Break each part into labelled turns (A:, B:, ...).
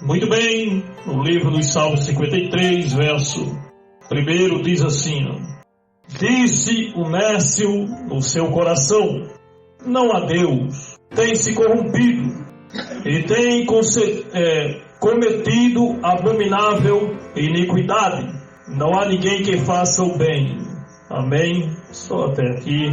A: Muito bem, no livro dos Salmos 53, verso 1 diz assim: Disse o nécio no seu coração, não há Deus, tem se corrompido e tem cometido abominável iniquidade. Não há ninguém que faça o bem. Amém? Só até aqui.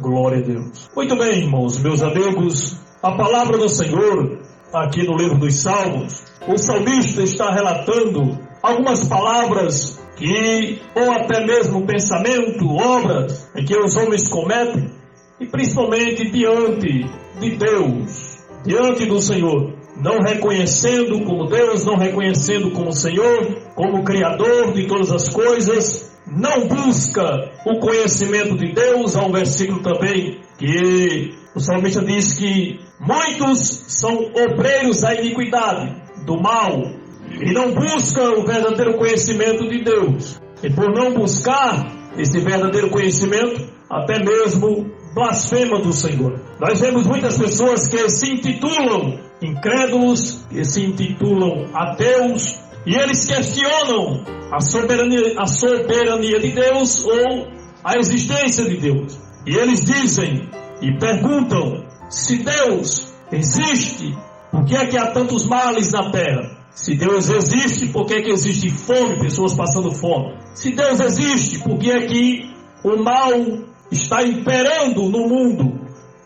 A: Glória a Deus. Muito bem, irmãos, meus amigos, a palavra do Senhor, aqui no livro dos Salmos, o salmista está relatando algumas palavras que, ou até mesmo pensamento, obras em que os homens cometem, e principalmente diante de Deus, diante do Senhor, não reconhecendo como Deus, não reconhecendo como Senhor, como Criador de todas as coisas, não busca o conhecimento de Deus. Há um versículo também que o salmista diz que muitos são obreiros da iniquidade, do mal, e não buscam o verdadeiro conhecimento de Deus. E por não buscar esse verdadeiro conhecimento, até mesmo blasfema do Senhor. Nós vemos muitas pessoas que se intitulam incrédulos, que se intitulam ateus, e eles questionam a soberania de Deus ou a existência de Deus. E eles dizem e perguntam: se Deus existe, por que é que há tantos males na terra? Se Deus existe, por que é que existe fome, pessoas passando fome? Se Deus existe, por que é que o mal está imperando no mundo?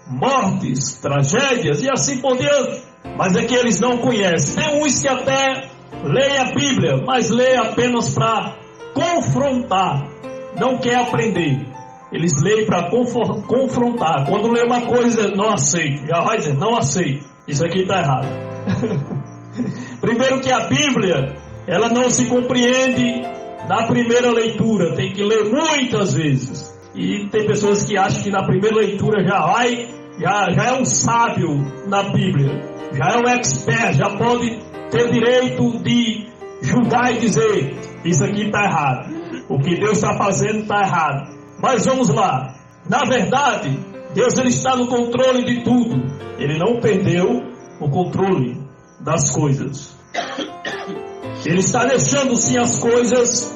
A: Mortes, tragédias e assim por diante. Mas é que eles não conhecem. Tem uns que até leem a Bíblia, mas leem apenas para confrontar, não quer aprender. Eles leem para confrontar. Quando lê uma coisa, não aceito. Já vai dizer, não aceito. Isso aqui está errado. Primeiro que a Bíblia, ela não se compreende na primeira leitura. Tem que ler muitas vezes. E tem pessoas que acham que na primeira leitura já é um sábio na Bíblia. Já é um expert, já pode ter direito de julgar e dizer: isso aqui está errado. O que Deus está fazendo está errado. Mas vamos lá. Na verdade, Deus ele está no controle de tudo. Ele não perdeu o controle das coisas. Ele está deixando sim as coisas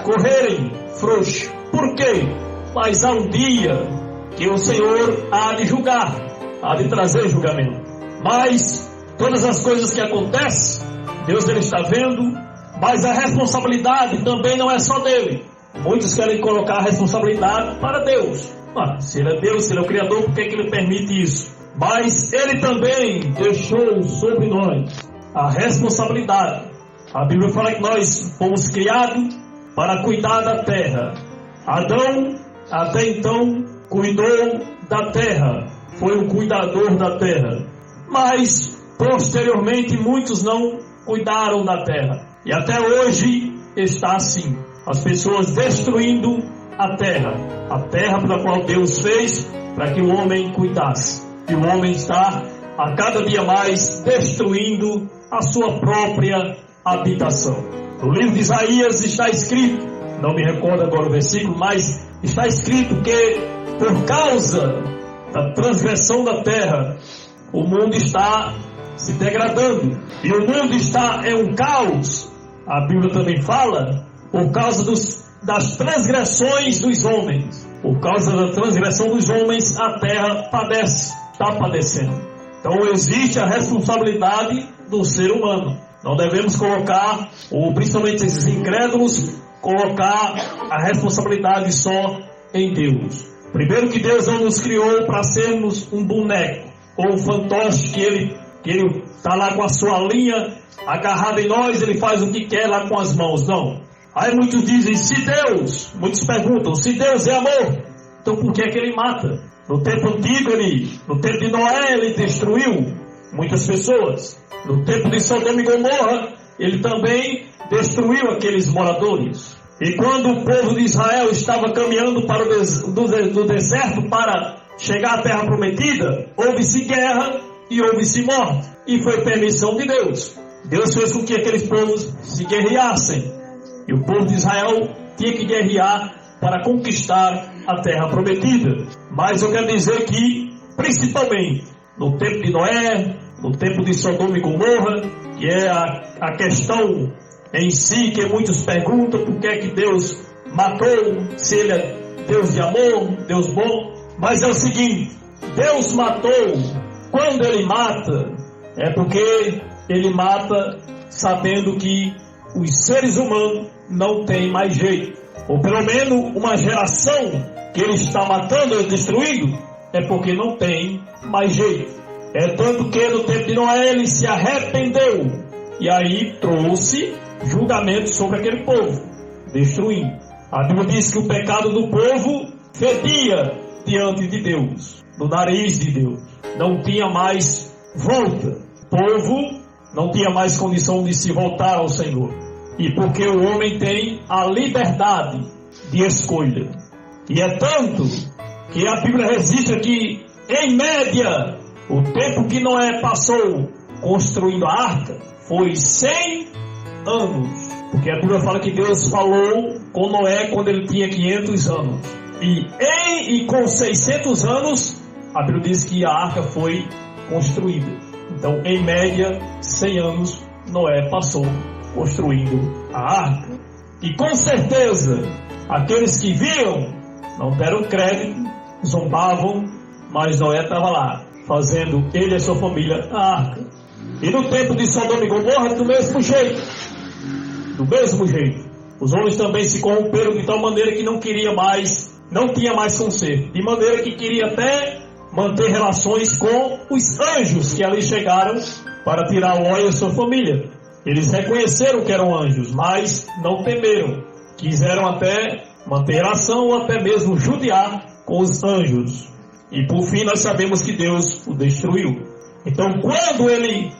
A: correrem frouxo. Por quê? Mas há um dia que o Senhor há de julgar, há de trazer julgamento. Mas todas as coisas que acontecem, Deus ele está vendo, mas a responsabilidade também não é só dele. Muitos querem colocar a responsabilidade para Deus. Se ele é Deus, se ele é o Criador, por que ele permite isso? Mas ele também deixou sobre nós a responsabilidade. A Bíblia fala que nós fomos criados para cuidar da terra. Adão, até então, cuidou da terra, foi um cuidador da terra. Mas, posteriormente, muitos não cuidaram da terra. E até hoje está assim. As pessoas destruindo a terra pela qual Deus fez para que o homem cuidasse. E o homem está a cada dia mais destruindo a sua própria habitação. No livro de Isaías está escrito, não me recordo agora o versículo, mas está escrito que por causa da transgressão da terra, o mundo está se degradando. E o mundo está em um caos. A Bíblia também fala, por causa das transgressões dos homens. Por causa da transgressão dos homens, a terra padece, está padecendo. Então existe a responsabilidade do ser humano. Não devemos colocar, ou principalmente esses incrédulos, colocar a responsabilidade só em Deus. Primeiro que Deus não nos criou para sermos um boneco, ou um fantoche que ele está lá com a sua linha agarrado em nós, ele faz o que quer lá com as mãos. Não. Aí muitos dizem, muitos perguntam, se Deus é amor, então por que é que ele mata? No tempo antigo, no tempo de Noé, ele destruiu muitas pessoas. No tempo de Sodoma e Gomorra, ele também destruiu aqueles moradores. E quando o povo de Israel estava caminhando para do deserto para chegar à terra prometida, houve-se guerra e houve-se morte. E foi permissão de Deus. Deus fez com que aqueles povos se guerreassem. E o povo de Israel tinha que guerrear para conquistar a terra prometida. Mas eu quero dizer que, principalmente no tempo de Noé, no tempo de Sodoma e Gomorra, que é a questão em si, que muitos perguntam por que é que Deus matou, se Ele é Deus de amor, Deus bom. Mas é o seguinte, Deus matou. Quando Ele mata, é porque Ele mata sabendo que os seres humanos não têm mais jeito. Ou pelo menos uma geração que Ele está matando e destruindo, é porque não tem mais jeito. É tanto que no tempo de Noé Ele se arrependeu, e aí trouxe julgamento sobre aquele povo, destruindo. A Bíblia diz que o pecado do povo fedia diante de Deus, do nariz de Deus. Não tinha mais volta. O povo não tinha mais condição de se voltar ao Senhor. E porque o homem tem a liberdade de escolha. E é tanto que a Bíblia registra que, em média, o tempo que Noé passou construindo a arca foi 100 anos. Porque a Bíblia fala que Deus falou com Noé quando ele tinha 500 anos. E com 600 anos, a Bíblia diz que a arca foi construída. Então, em média, 100 anos, Noé passou construindo a arca. E com certeza, aqueles que viam não deram crédito, zombavam, mas Noé estava lá, fazendo ele e a sua família a arca. E no tempo de Sodoma e Gomorra, do mesmo jeito. Do mesmo jeito. Os homens também se corromperam de tal maneira que não tinha mais conserto. De maneira que queria até manter relações com os anjos que ali chegaram para tirar Ló e a sua família. Eles reconheceram que eram anjos, mas não temeram. Quiseram até manter relação ou até mesmo judiar com os anjos. E por fim nós sabemos que Deus o destruiu. Então quando ele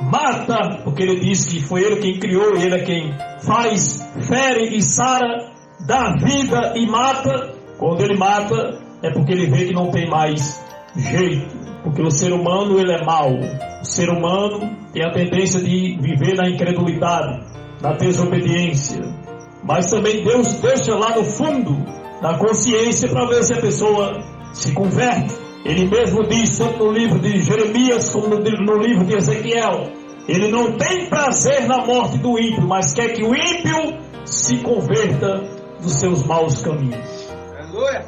A: mata, porque ele diz que foi ele quem criou, ele é quem faz, fere e sara, dá vida e mata. Quando ele mata é porque ele vê que não tem mais jeito, porque o ser humano ele é mau. O ser humano tem a tendência de viver na incredulidade, na desobediência. Mas também Deus deixa lá no fundo da consciência para ver se a pessoa se converte. Ele mesmo diz, tanto no livro de Jeremias como no livro de Ezequiel, ele não tem prazer na morte do ímpio, mas quer que o ímpio se converta dos seus maus caminhos.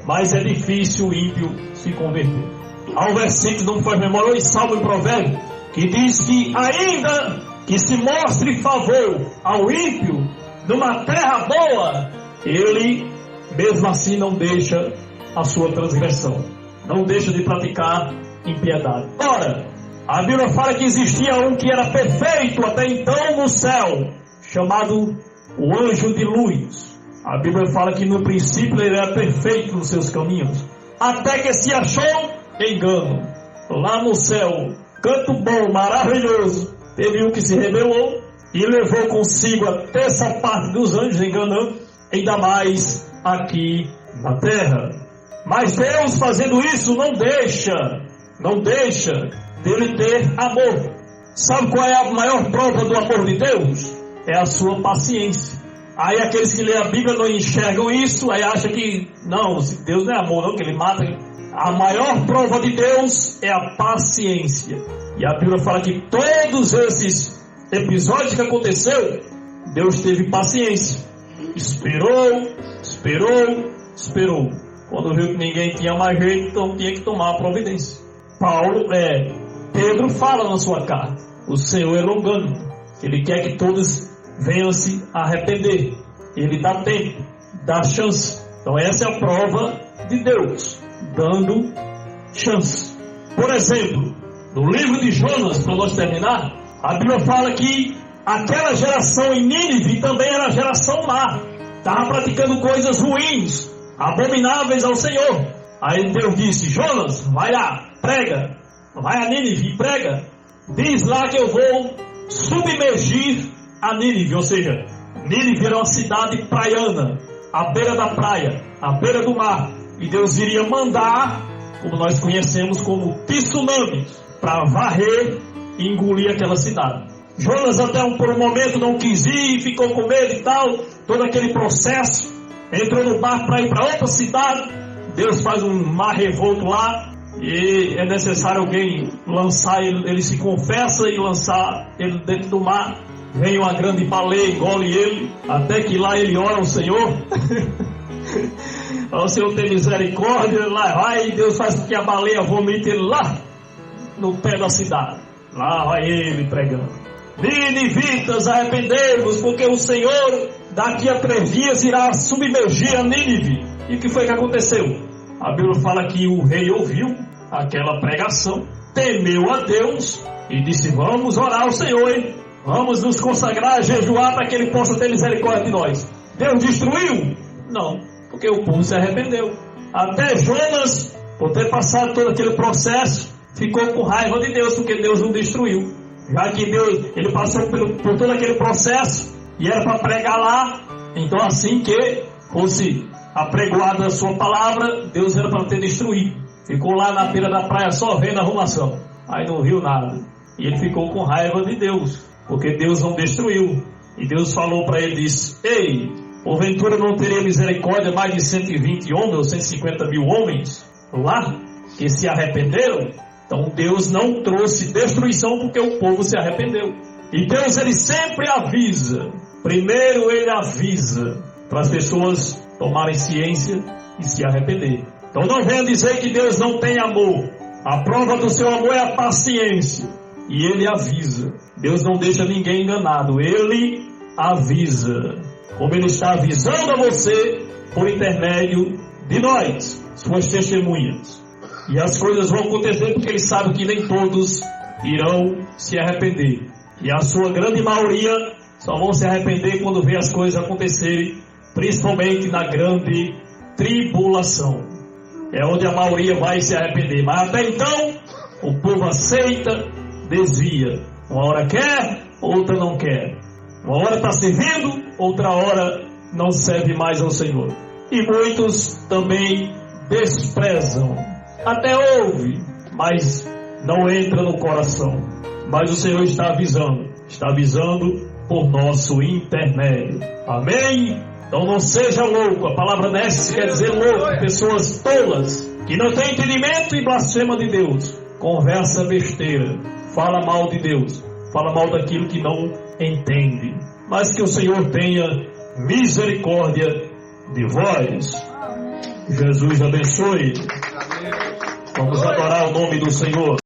A: Mas é difícil o ímpio se converter. Há um versículo, não me faz memória, em Salmo e Provérbio, que diz que ainda que se mostre favor ao ímpio numa terra boa, ele mesmo assim não deixa a sua transgressão, não deixa de praticar impiedade. Ora, a Bíblia fala que existia um que era perfeito até então no céu, chamado o anjo de luz. A Bíblia fala que no princípio ele era perfeito nos seus caminhos, até que se achou engano. Lá no céu, canto bom, maravilhoso, teve um que se rebelou e levou consigo a terça parte dos anjos, enganando, ainda mais aqui na terra. Mas Deus, fazendo isso, não deixa dele ter amor. Sabe qual é a maior prova do amor de Deus? É a sua paciência. Aí aqueles que lêem a Bíblia não enxergam isso, aí acham que não, Deus não é amor, não, que ele mata. A maior prova de Deus é a paciência. E a Bíblia fala que todos esses episódios que aconteceu, Deus teve paciência. Esperou. Quando viu que ninguém tinha mais jeito, então tinha que tomar a providência. Pedro fala na sua carta, o Senhor é longânimo, Ele quer que todos venham se arrepender. Ele dá tempo, dá chance. Então essa é a prova de Deus, dando chance. Por exemplo, no livro de Jonas, para nós terminar, a Bíblia fala que aquela geração em Nínive também era geração má, estava praticando coisas ruins, abomináveis ao Senhor. Aí Deus disse: Jonas, vai lá, prega, vai a Nínive e prega, diz lá que eu vou submergir a Nínive. Ou seja, Nínive era uma cidade praiana, à beira da praia, à beira do mar, e Deus iria mandar, como nós conhecemos como tsunami, para varrer e engolir aquela cidade. Jonas até por um momento não quis ir, ficou com medo e tal, todo aquele processo, entrou no barco para ir para outra cidade. Deus faz um mar revolto lá, e é necessário alguém lançar ele se confessa e lançar ele dentro do mar. Vem uma grande baleia, engole ele, até que lá ele ora ao Senhor. O Senhor tem misericórdia, lá vai, Deus faz com que a baleia vomite ele lá no pé da cidade. Lá vai ele pregando: Ninivitas, arrependei-vos, porque o Senhor daqui a 3 dias irá submergir a Nínive. E o que foi que aconteceu? A Bíblia fala que o rei ouviu aquela pregação, temeu a Deus e disse: vamos orar ao Senhor, hein? Vamos nos consagrar, jejuar para que Ele possa ter misericórdia de nós. Deus destruiu? Não, porque o povo se arrependeu. Até Jonas, por ter passado todo aquele processo, ficou com raiva de Deus, porque Deus não destruiu. Já que Deus, ele passou por todo aquele processo e era para pregar lá, então assim que fosse apregoada a sua palavra, Deus era para ter destruído. Ficou lá na beira da praia só vendo a arrumação, aí não viu nada. E ele ficou com raiva de Deus, porque Deus não destruiu. E Deus falou para ele, disse: ei, porventura não teria misericórdia mais de 120 homens, ou 150 mil homens lá, que se arrependeram? Então Deus não trouxe destruição porque o povo se arrependeu. E Deus, ele sempre avisa. Primeiro ele avisa para as pessoas tomarem ciência e se arrepender. Então não venha dizer que Deus não tem amor. A prova do seu amor é a paciência. E ele avisa. Deus não deixa ninguém enganado. Ele avisa. Como ele está avisando a você por intermédio de nós, suas testemunhas. E as coisas vão acontecer porque ele sabe que nem todos irão se arrepender. E a sua grande maioria só vão se arrepender quando vê as coisas acontecerem, principalmente na grande tribulação. É onde a maioria vai se arrepender. Mas até então, o povo aceita, desvia. Uma hora quer, outra não quer. Uma hora está servindo, outra hora não serve mais ao Senhor. E muitos também desprezam. Até ouve, mas não entra no coração. Mas o Senhor está avisando por nosso intermédio. Amém? Então não seja louco. A palavra nesse quer dizer louco. Pessoas tolas, que não têm entendimento e blasfema de Deus. Conversa besteira, fala mal de Deus, fala mal daquilo que não entende. Mas que o Senhor tenha misericórdia de vós. Jesus abençoe. Vamos adorar o nome do Senhor.